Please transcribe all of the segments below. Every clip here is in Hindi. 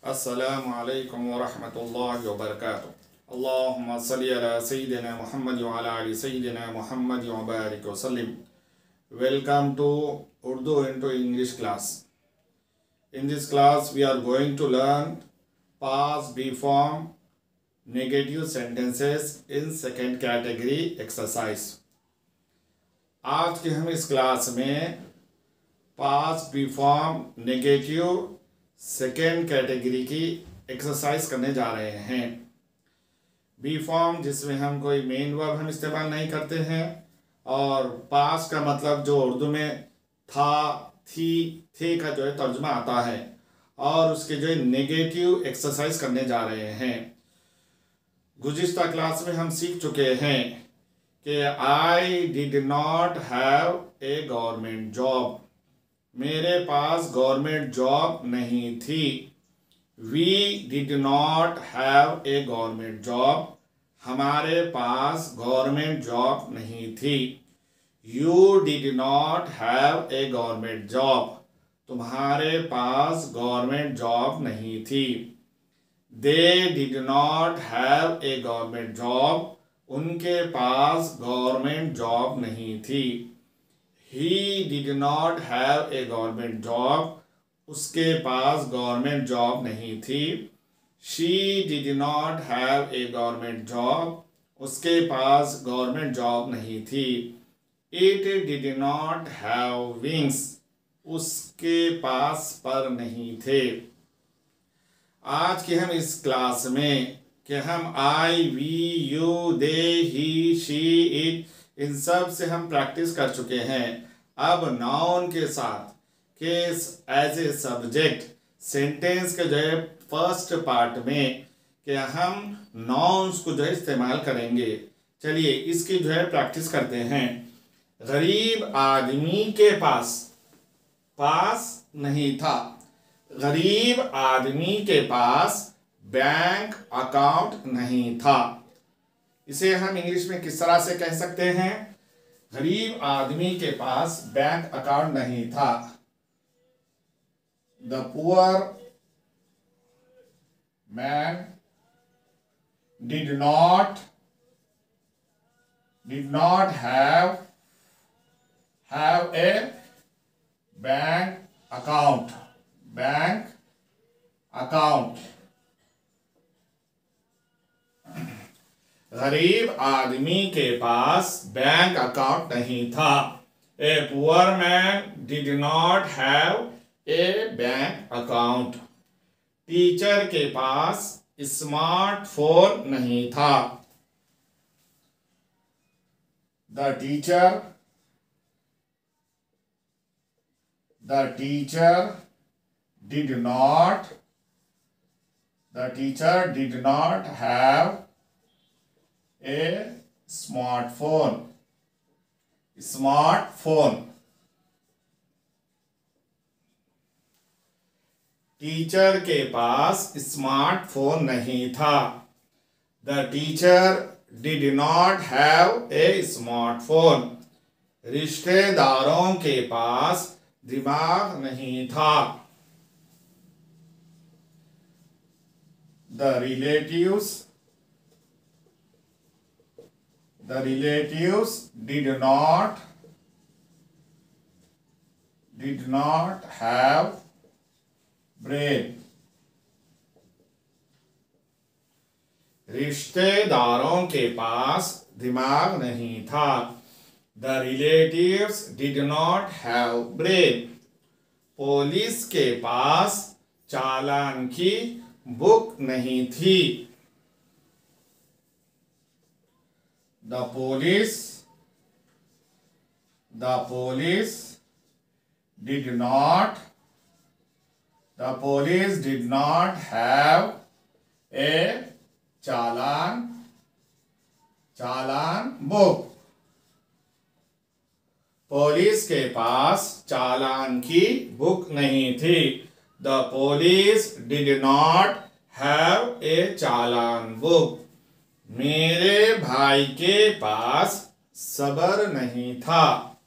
अस्सलामु अलैकुम व रहमतुल्लाहि व बरकातुहू। अल्लाहुम्मा सल्लि अला सय्यिदिना मुहम्मद व अला आलि सय्यिदिना मुहम्मद व बारिक व सल्लिम। Welcome to Urdu into English class. In this class we are going to learn past B form negative sentences in second category exercise. आज के हम इस क्लास में past be form negative second category की एक्सरसाइज करने जा रहे हैं। बी फॉर्म जिसमें हम कोई मेन वर्ब हम इस्तेमाल नहीं करते हैं और पास्ट का मतलब जो उर्दू में था, थी, थे का जो है तर्जुमा आता है और उसके जो है नेगेटिव एक्सरसाइज करने जा रहे हैं। गुज़िश्ता क्लास में हम सीख चुके हैं कि I did not have a government job, मेरे पास गवर्नमेंट जॉब नहीं थी। We did not have a government job, हमारे पास गवर्नमेंट जॉब नहीं थी। You did not have a government job, तुम्हारे पास गवर्नमेंट जॉब नहीं थी। They did not have a government job, उनके पास गवर्नमेंट जॉब नहीं थी। He did not have a government job, उसके पास गवर्नमेंट जॉब नहीं थी। She did not have a government job, उसके पास गवर्नमेंट जॉब नहीं थी। It did not have wings, उसके पास पर नहीं थे। आज की हम इस क्लास में कि हम I, we, you, they, he, she, it इन सब से हम प्रैक्टिस कर चुके हैं। अब नाउन के साथ case as a subject sentence के जो है फर्स्ट पार्ट में कि हम नाउन्स को जो है इस्तेमाल करेंगे। चलिए इसकी जो है प्रैक्टिस करते हैं। गरीब आदमी के पास नहीं था। गरीब आदमी के पास बैंक अकाउंट नहीं था। इसे हम इंग्लिश में किस तरह से कह सकते हैं? गरीब आदमी के पास बैंक अकाउंट नहीं था। The poor man did not have A bank account. गरीब आदमी के पास बैंक अकाउंट नहीं था। A poor man did not have A bank account. Teacher के पास स्मार्टफोन नहीं था। The teacher did not have A smartphone. Teacher के पास स्मार्टफोन नहीं था। The teacher did not have A smartphone. रिश्तेदारों के पास दिमाग नहीं था। The relatives did not have brain. रिश्तेदारों के पास दिमाग नहीं था। The relatives did not have brain. Police के पास चालान की बुक नहीं थी। The police did not have a challan book. Police के पास चालान की बुक नहीं थी। The police did not have a challan book. मेरे भाई के पास सब्र नहीं था।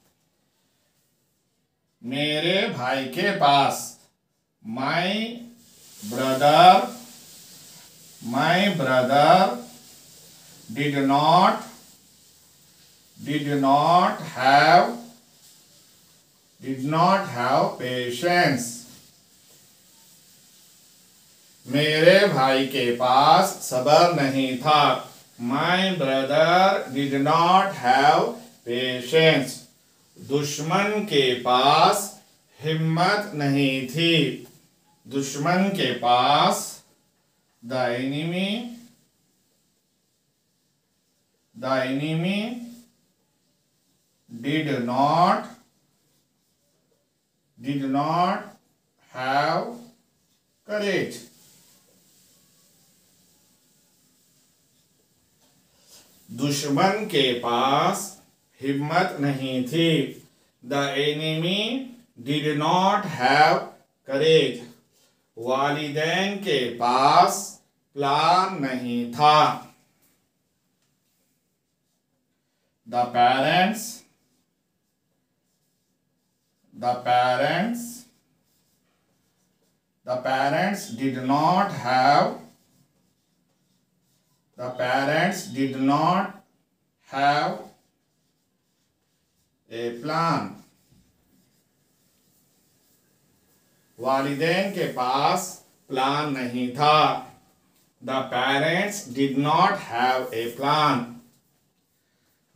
मेरे भाई के पास, my brother, my brother did not have patience. मेरे भाई के पास सब्र नहीं था. My brother did not have patience. दुश्मन के पास हिम्मत नहीं थी. दुश्मन के पास, the enemy did not have courage. दुश्मन के पास हिम्मत नहीं थी. The enemy did not have courage. वालिदैन के पास प्लान नहीं था. The parents did not have a plan. वालिदैन के पास प्लान नहीं था. The parents did not have a plan.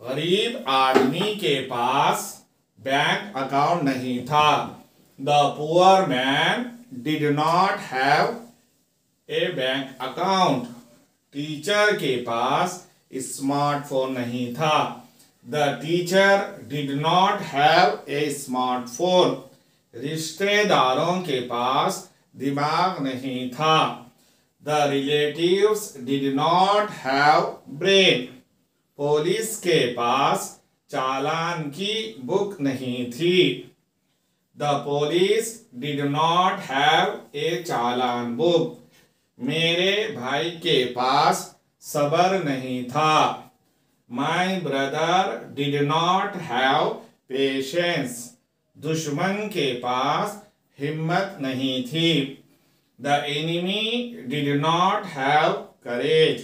गरीब आदमी के पास बैंक अकाउंट नहीं था. The poor man did not have a bank account. Teacher के पास स्मार्टफोन नहीं था. The teacher did not have a smartphone. रिश्तेदारों के पास दिमाग नहीं था. The relatives did not have brain. Police के पास चालान की बुक नहीं थी. The police did not have a challan book. मेरे भाई के पास सब्र नहीं था. My brother did not have patience. दुश्मन के पास हिम्मत नहीं थी. The enemy did not have courage.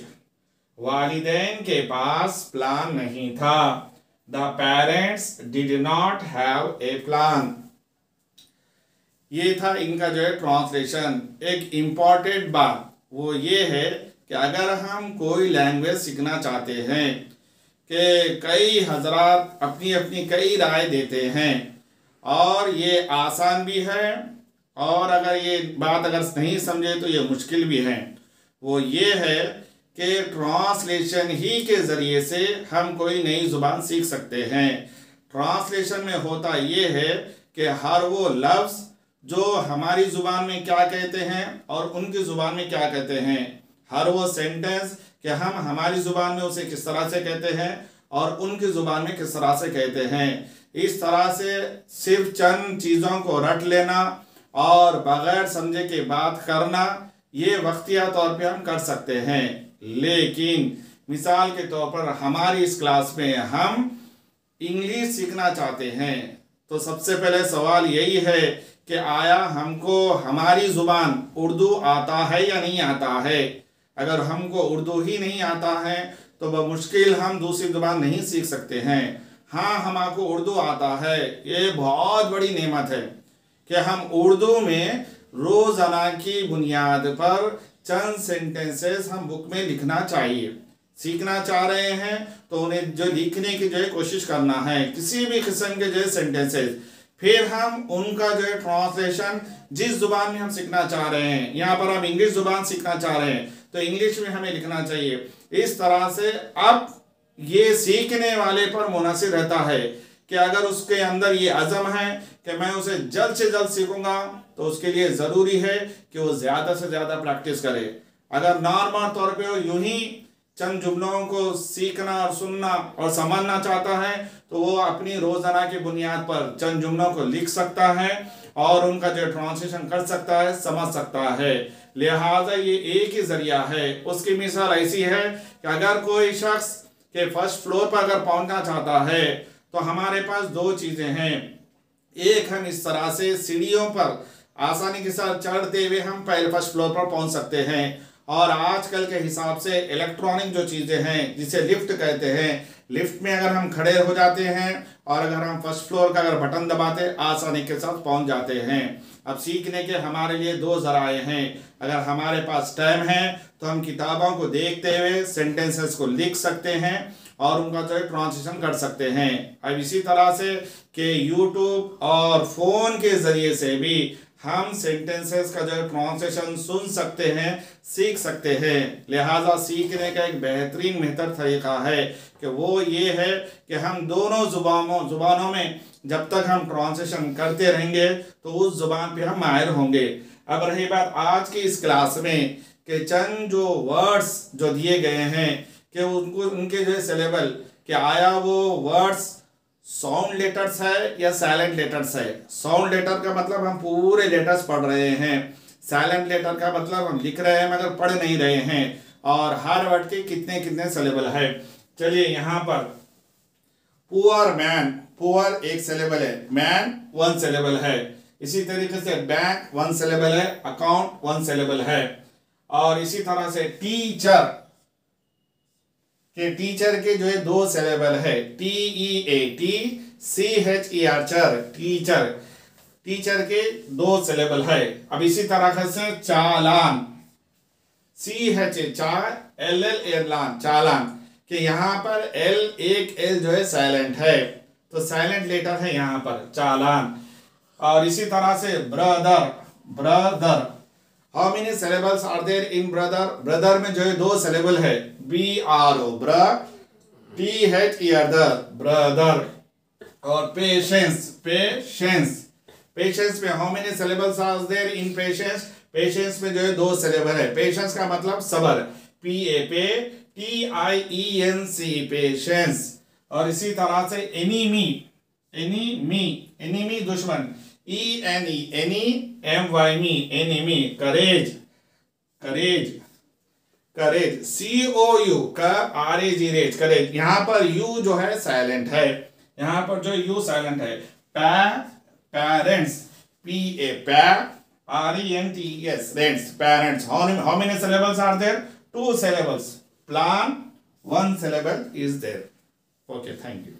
वालिदैन के पास प्लान नहीं था. The parents did not have a plan. ये था इनका जो है ट्रांसलेशन. एक इम्पॉर्टेंट बात वो ये है कि अगर हम कोई लैंग्वेज सीखना चाहते हैं कि कई हजरात अपनी अपनी कई राय देते हैं और ये आसान भी है और अगर ये बात अगर नहीं समझे तो ये मुश्किल भी है. वो ये है कि ट्रांसलेशन ही के ज़रिए से हम कोई नई ज़ुबान सीख सकते हैं. ट्रांसलेशन में होता ये है कि हर वो लफ्ज़ जो हमारी ज़ुबान में क्या कहते हैं और उनकी ज़ुबान में क्या कहते हैं, हर वो सेंटेंस कि हम हमारी ज़ुबान में उसे किस तरह से कहते हैं और उनकी ज़ुबान में किस तरह से कहते हैं, इस तरह से सिर्फ चंद चीज़ों को रट लेना और बग़ैर समझे के बात करना ये वक्तिया तौर पे हम कर सकते हैं. लेकिन मिसाल के तौर पर हमारी इस क्लास में हम इंग्लिश सीखना चाहते हैं तो सबसे पहले सवाल यही है कि आया हमको हमारी ज़ुबान उर्दू आता है या नहीं आता है. अगर हमको उर्दू ही नहीं आता है तो बमुश्किल हम दूसरी ज़ुबान नहीं सीख सकते हैं. हाँ, हमको उर्दू आता है, ये बहुत बड़ी नेमत है कि हम उर्दू में रोज़ाना की बुनियाद पर चंद सेंटेंसेस हम बुक में लिखना चाहिए. सीखना चाह रहे हैं तो उन्हें जो लिखने की जो है कोशिश करना है किसी भी किस्म के जो है सेंटेंसेस. फिर हम उनका जो है ट्रांसलेशन जिस ज़ुबान में हम सीखना चाह रहे हैं, यहाँ पर हम इंग्लिश ज़ुबान सीखना चाह रहे हैं तो इंग्लिश में हमें लिखना चाहिए. इस तरह से अब ये सीखने वाले पर मुनहसिर रहता है कि अगर उसके अंदर ये अज़म है कि मैं उसे जल्द से जल्द सीखूंगा तो उसके लिए ज़रूरी है कि वो ज़्यादा से ज़्यादा प्रैक्टिस करे. अगर नॉर्मल तौर पे वो यूं ही चंद जुमलों को सीखना और सुनना और समझना चाहता है तो वो अपनी रोज़ाना की बुनियाद पर चंद जुमलों को लिख सकता है और उनका जो ट्रांसलेशन कर सकता है, समझ सकता है. लिहाजा ये एक ही ज़रिया है. उसकी मिसाल ऐसी है कि अगर कोई शख्स के फर्स्ट फ्लोर पर अगर पहुंचना चाहता है तो हमारे पास दो चीज़ें हैं. एक, हम इस तरह से सीढ़ियों पर आसानी के साथ चढ़ते हुए हम पहले फर्स्ट फ्लोर पर पहुंच सकते हैं। और आजकल के हिसाब से इलेक्ट्रॉनिक जो चीज़ें हैं जिसे लिफ्ट कहते हैं, लिफ्ट में अगर हम खड़े हो जाते हैं और अगर हम फर्स्ट फ्लोर का अगर बटन दबाते आसानी के साथ पहुंच जाते हैं। अब सीखने के हमारे लिए दो जराए हैं। अगर हमारे पास टाइम है तो हम किताबों को देखते हुए सेंटेंसेस को लिख सकते हैं और उनका जो है ट्रांसलेशन कर सकते हैं। अब इसी तरह से कि यूट्यूब और फ़ोन के ज़रिए से भी हम सेंटेंसेस का जो है ट्रांसलेशन सुन सकते हैं, सीख सकते हैं। लिहाजा सीखने का एक बेहतर तरीका है कि वो ये है कि हम दोनों जुबानों में जब तक हम ट्रांसलेशन करते रहेंगे तो उस जुबान पे हम माहिर होंगे। अब रही बात आज की इस क्लास में कि चंद जो वर्ड्स जो दिए गए हैं कि उनको उनके जो है सिलेबल कि आया वो वर्ड्स साउंड लेटर्स है या साइलेंट लेटर्स है। साउंड लेटर का मतलब हम पूरे लेटर्स पढ़ रहे हैं, साइलेंट लेटर का मतलब हम लिख रहे हैं मगर पढ़ नहीं रहे हैं, और हर वर्ड के कितने कितने सिलेबल है। चलिए यहाँ पर पुअर मैन, पुअर एक सिलेबल है, मैन वन सिलेबल है। इसी तरीके से बैंक वन सिलेबल है, अकाउंट वन सिलेबल है। और इसी तरह से टीचर के टीचर के जो है दो सिलेबल है, TEATCHER चर, टीचर, टीचर के दो सिलेबल है। अब इसी तरह से चालान, CHALLAN चालान कि यहाँ पर एक L जो है साइलेंट है तो साइलेंट लेटर है यहाँ पर चालान। और इसी तरह से brother, brother, how many syllables are there in brother, brother में जो है दो सिलेबल है, BRO THER ब्रदर। और पेशेंस, पेशेंस, पेशेंस में how many syllables are there in patience, patience में जो है दो सिलेबल है। पेशेंस का मतलब सबर, PATIENC पेशेंस। और इसी तरह से एनीमी, एनीमी, एनीमी दुश्मन, ENEMY एनीमी। करेज, करेज, करेज, COU का RAG रेज, करेज। यहाँ पर यू जो है साइलेंट है, यहाँ पर जो यू साइलेंट है। Parents, PARENTS rents, parents. How many syllables are there? 2 syllables. Plan, 1 syllable is there. Okay, thank you.